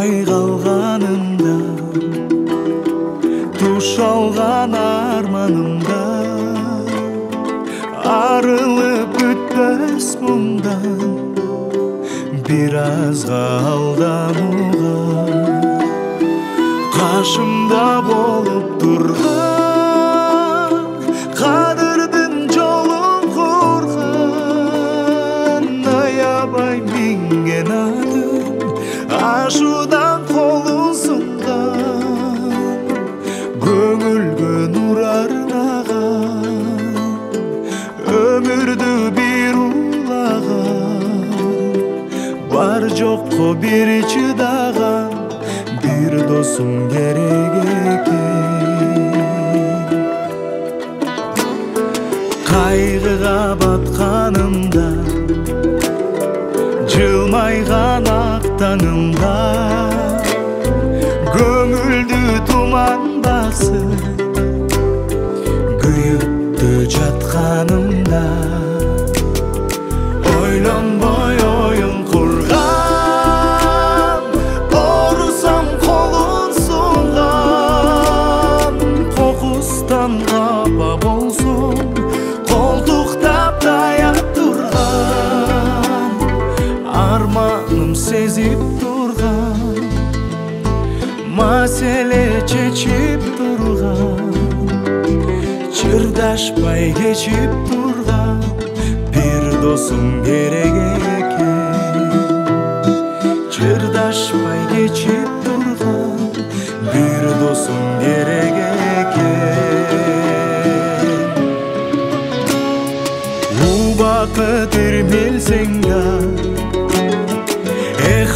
Жылмай қалғанымда, туш алған арманымда, арылып өтпес мұндан біразға алдануға. Қашымда болып тұрған қадірдің жолын қорған, аябай минген адым ашудан қолын сұнған, көңілге нұр арнаған, өмірді бір улаған, бар жоққа бір чыдаған bir dosum gerek eкен. Қайғыға батқанымда, жылмайған ақтанымда, көңілді тұман басып күйікті жатқанымда, ойланбай ойын құрған, ұрысам қолын сұнған, қоқыстан қапа болсын қолтықтап таяп тұрған, арманым сезіп тұрған, мәселе шешіп тұрған, шырдашпай кешіп тұрған bir dosum gerek eкен. Çırdaşmay geçip durgan bir dosum gerek eкен. Bu bakıt ermelsen da,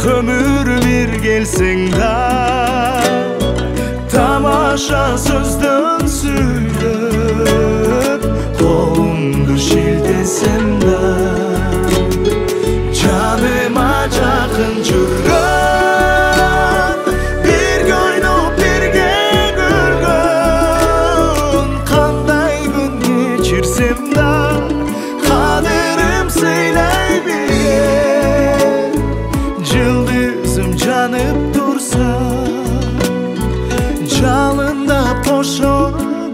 ömür bir gelsen da, tamaşa sözden söylep kolumdu şiltesem da, canıma жақын жүрген, бірге ойнап бірге күлген, қандай күн кешірсем да қадірім сыйлай берген, жұлдызым жанып тұрса жалында қоша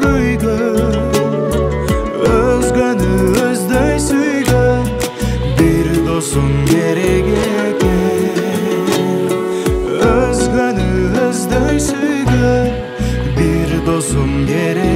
күйген, өзгені өздөй сүйген bir dosum gerek eкен. Özgünü özдөй сүйген bir dosum gerek.